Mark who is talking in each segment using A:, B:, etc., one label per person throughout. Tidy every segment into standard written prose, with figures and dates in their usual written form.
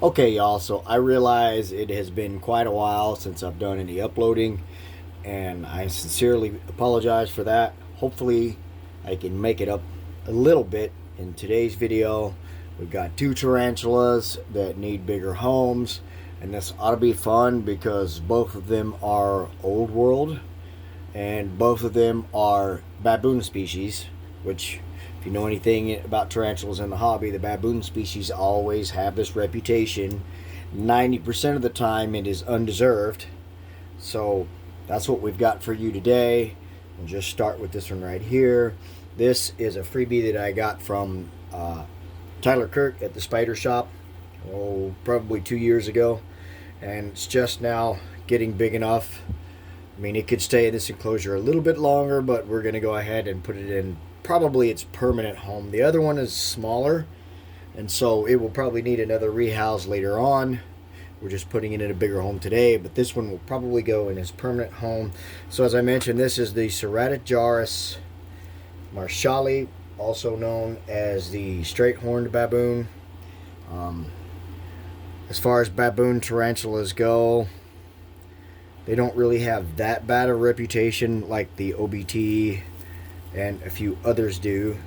A: Okay, y'all, so I realize it has been quite a while since I've done any uploading, and I sincerely apologize for that. Hopefully, I can make it up a little bit in today's video. We've got two tarantulas that need bigger homes, and this ought to be fun because both of them are old world, and both of them are baboon species, which, if you know anything about tarantulas in the hobby, the baboon species always have this reputation. 90% of the time it is undeserved. So that's what we've got for you today. We'll just start with this one right here. This is a freebie that I got from Tyler Kirk at the Spider Shop, probably 2 years ago. And it's just now getting big enough. I mean, it could stay in this enclosure a little bit longer, but we're going to go ahead and put it in probably its permanent home. The other one is smaller, and so it will probably need another rehouse later on. We're just putting it in a bigger home today, but this one will probably go in its permanent home. So as I mentioned, this is the Ceratojaurus marshalli, also known as the straight-horned baboon. As far as baboon tarantulas go, they don't really have that bad a reputation like the OBT and a few others do,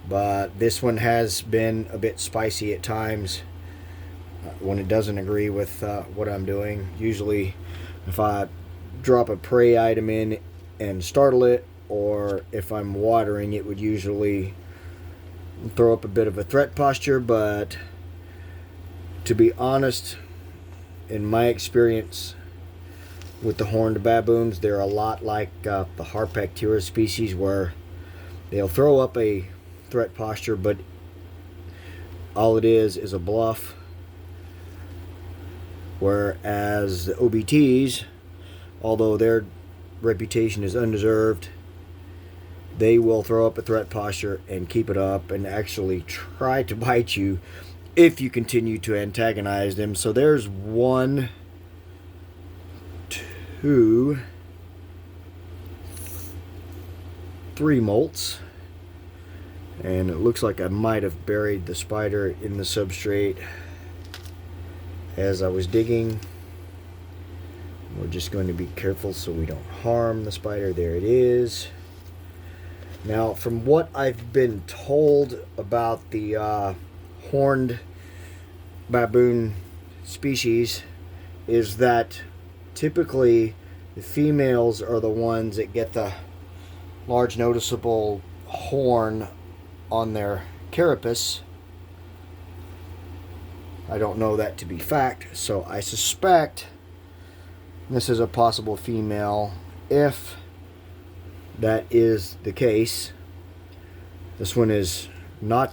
A: but this one has been a bit spicy at times when it doesn't agree with what I'm doing. Usually if I drop a prey item in and startle it, or if I'm watering, it would usually throw up a bit of a threat posture. But to be honest, in my experience with the horned baboons, they're a lot like the Harpactira species, where they'll throw up a threat posture, but all it is a bluff. Whereas the OBTs, although their reputation is undeserved, they will throw up a threat posture and keep it up and actually try to bite you if you continue to antagonize them. So there's one, two, three molts, and it looks like I might have buried the spider in the substrate as I was digging. We're just going to be careful so we don't harm the spider. There it is. Now, from what I've been told about the horned baboon species, is that typically the females are the ones that get the large noticeable horn on their carapace. I don't know that to be fact, so I suspect this is a possible female. If that is the case, this one has not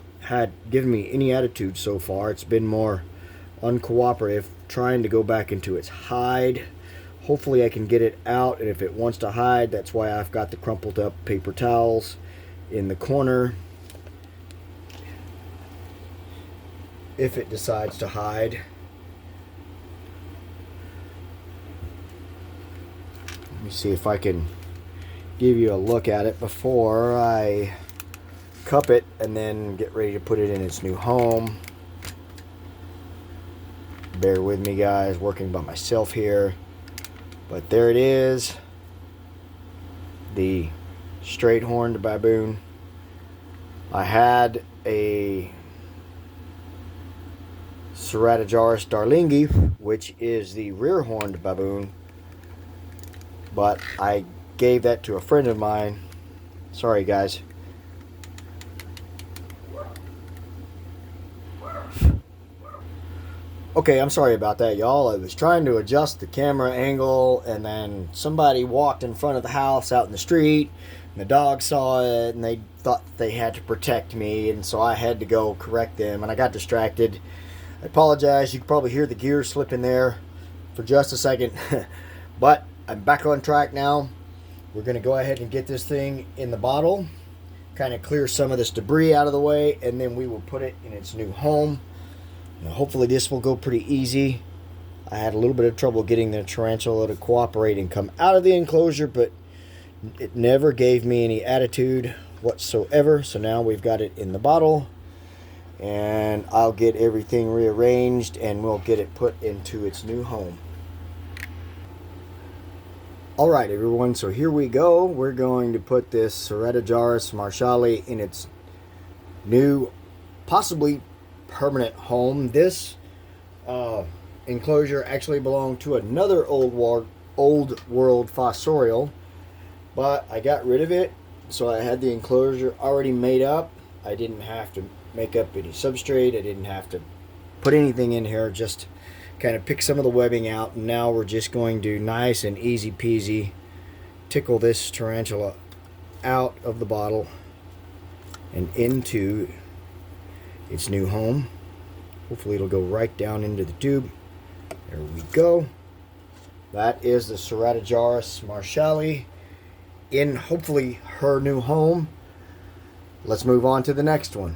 A: given me any attitude so far. It's been more uncooperative, trying to go back into its hide. Hopefully I can get it out, and if it wants to hide, that's why I've got the crumpled up paper towels in the corner. If it decides to hide. Let me see if I can give you a look at it before I cup it and then get ready to put it in its new home. Bear with me, guys, working by myself here. But there it is, the straight horned baboon. I had a Ceratojaurus darlingi, which is the rear horned baboon, but I gave that to a friend of mine. Sorry, guys. Okay, I'm sorry about that, y'all. I was trying to adjust the camera angle, and then somebody walked in front of the house out in the street, and the dog saw it, and they thought they had to protect me, and so I had to go correct them, and I got distracted. I apologize. You can probably hear the gears slipping there for just a second, but I'm back on track now. We're going to go ahead and get this thing in the bottle, kind of clear some of this debris out of the way, and then we will put it in its new home. Now, hopefully this will go pretty easy. I had a little bit of trouble getting the tarantula to cooperate and come out of the enclosure, but it never gave me any attitude whatsoever. So now we've got it in the bottle. and I'll get everything rearranged and we'll get it put into its new home. Alright everyone, so here we go. We're going to put this Ceratojaurus marshalli in its new, possibly permanent home. This enclosure actually belonged to another old world fossorial, but I got rid of it, so I had the enclosure already made up. I didn't have to make up any substrate. I didn't have to put anything in here, just kind of pick some of the webbing out, and now we're just going to nice and easy peasy tickle this tarantula out of the bottle and into its new home. Hopefully it'll go right down into the tube. There we go. That is the Ceratojaurus marshalli in hopefully her new home. Let's move on to the next one.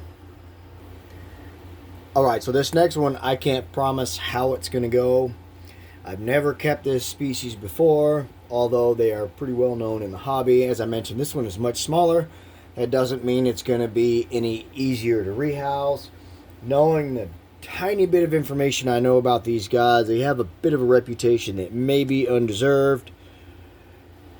A: Alright, so this next one, I can't promise how it's going to go. I've never kept this species before, although they are pretty well known in the hobby. As I mentioned, this one is much smaller. That doesn't mean it's going to be any easier to rehouse. Knowing the tiny bit of information I know about these guys, they have a bit of a reputation that may be undeserved,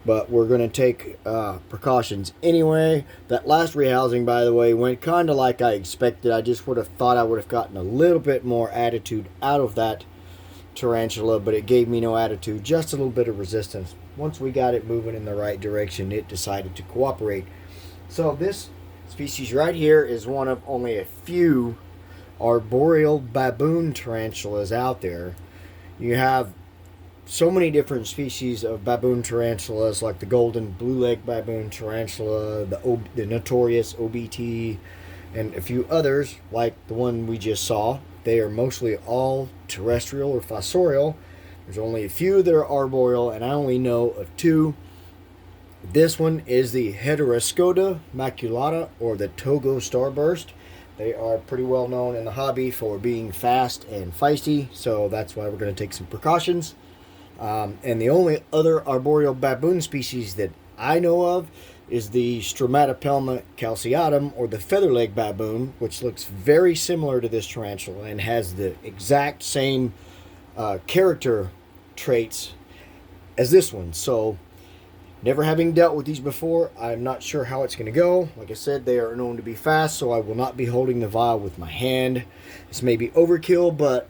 A: but we're going to take precautions anyway. That last rehousing, by the way, went kind of like I expected. I just would have thought I would have gotten a little bit more attitude out of that tarantula, but it gave me no attitude, just a little bit of resistance. Once we got it moving in the right direction, it decided to cooperate. So this species right here is one of only a few arboreal baboon tarantulas out there. You have so many different species of baboon tarantulas, like the golden blue-leg baboon tarantula, the notorious OBT, and a few others like the one we just saw. They are mostly all terrestrial or fossorial. There's only a few that are arboreal, and I only know of two. This one is the Heteroscoda maculata, or the Togo starburst. They are pretty well known in the hobby for being fast and feisty, so that's why we're going to take some precautions. And the only other arboreal baboon species that I know of is the Stromatopelma calceatum, or the featherleg baboon, which looks very similar to this tarantula and has the exact same character traits as this one. So, never having dealt with these before, I'm not sure how it's going to go. Like I said, they are known to be fast, so I will not be holding the vial with my hand. This may be overkill, but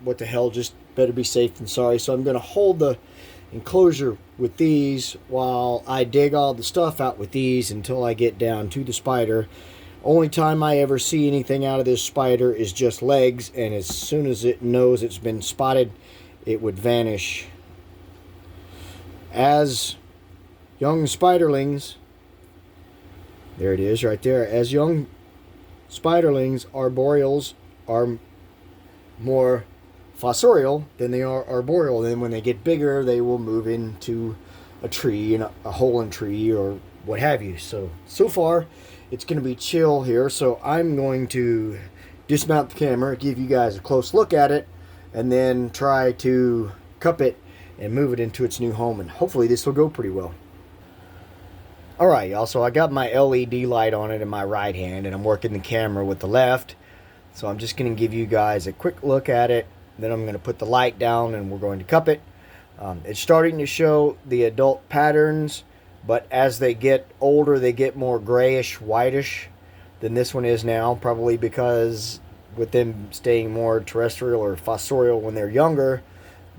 A: what the hell, just better be safe than sorry. So I'm going to hold the enclosure with these while I dig all the stuff out with these until I get down to the spider. Only time I ever see anything out of this spider is just legs, and as soon as it knows it's been spotted, it would vanish. As young spiderlings, there it is right there, as young spiderlings, arboreals are more fossorial than they are arboreal. Then when they get bigger, they will move into a tree, and a hole in a tree or what have you. So far it's going to be chill here, so I'm going to dismount the camera, give you guys a close look at it, and then try to cup it and move it into its new home, and hopefully this will go pretty well. Alright y'all, so I got my LED light on it in my right hand, and I'm working the camera with the left. So I'm just going to give you guys a quick look at it. Then I'm going to put the light down and we're going to cup it. It's starting to show the adult patterns, but as they get older, they get more grayish, whitish than this one is now. Probably because with them staying more terrestrial or fossorial when they're younger,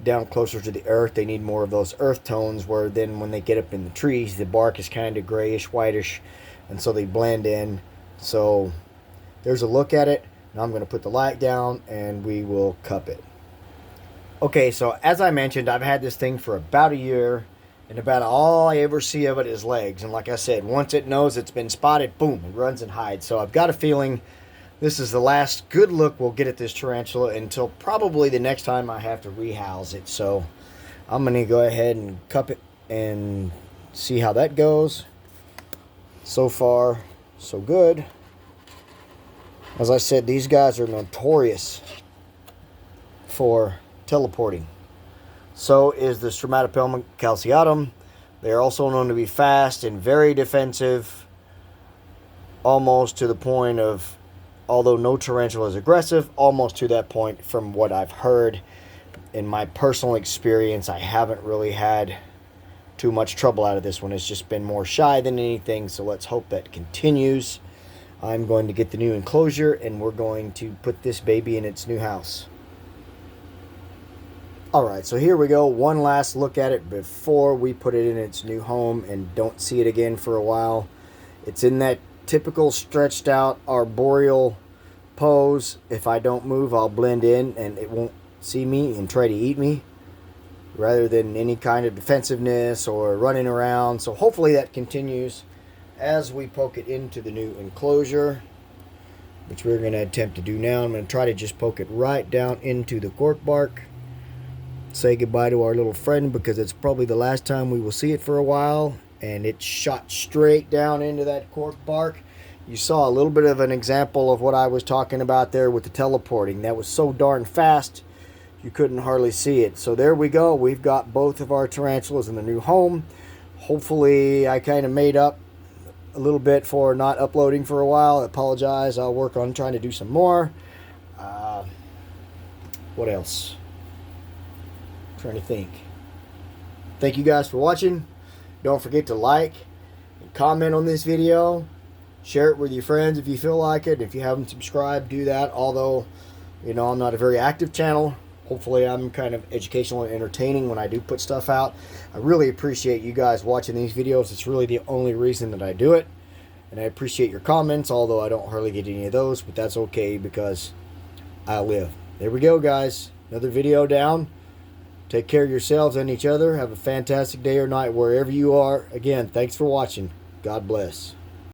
A: down closer to the earth, they need more of those earth tones, where then when they get up in the trees, the bark is kind of grayish, whitish, and so they blend in. So there's a look at it. Now I'm going to put the light down and we will cup it. Okay, so as I mentioned, I've had this thing for about a year, and about all I ever see of it is legs. And like I said, once it knows it's been spotted, boom, it runs and hides. So I've got a feeling this is the last good look we'll get at this tarantula until probably the next time I have to rehouse it. So I'm going to go ahead and cup it and see how that goes. So far, so good. As I said, these guys are notorious for teleporting. So is the Stromatopelma calceatum. They are also known to be fast and very defensive, almost to the point of although no tarantula is aggressive, almost to that point from what I've heard. In my personal experience, I haven't really had too much trouble out of this one. It's just been more shy than anything, so let's hope that continues. I'm going to get the new enclosure, and we're going to put this baby in its new house. Alright, so here we go. One last look at it before we put it in its new home and don't see it again for a while. It's in that typical stretched out arboreal pose. If I don't move, I'll blend in and it won't see me and try to eat me, rather than any kind of defensiveness or running around. So hopefully that continues as we poke it into the new enclosure, which we're going to attempt to do now. I'm going to try to just poke it right down into the cork bark. Say goodbye to our little friend, because it's probably the last time we will see it for a while. And it shot straight down into that cork bark. You saw a little bit of an example of what I was talking about there with the teleporting. That was so darn fast you couldn't hardly see it. So there we go. We've got both of our tarantulas in the new home. Hopefully I kind of made up a little bit for not uploading for a while. I apologize. I'll work on trying to do some more. What else? I'm trying to think. Thank you guys for watching. Don't forget to like and comment on this video. Share it with your friends if you feel like it. If you haven't subscribed, do that. Although, you know, I'm not a very active channel. Hopefully I'm kind of educational and entertaining when I do put stuff out. I really appreciate you guys watching these videos. It's really the only reason that I do it. And I appreciate your comments, although I don't hardly get any of those. But that's okay, because I live. There we go, guys. Another video down. Take care of yourselves and each other. Have a fantastic day or night wherever you are. Again, thanks for watching. God bless.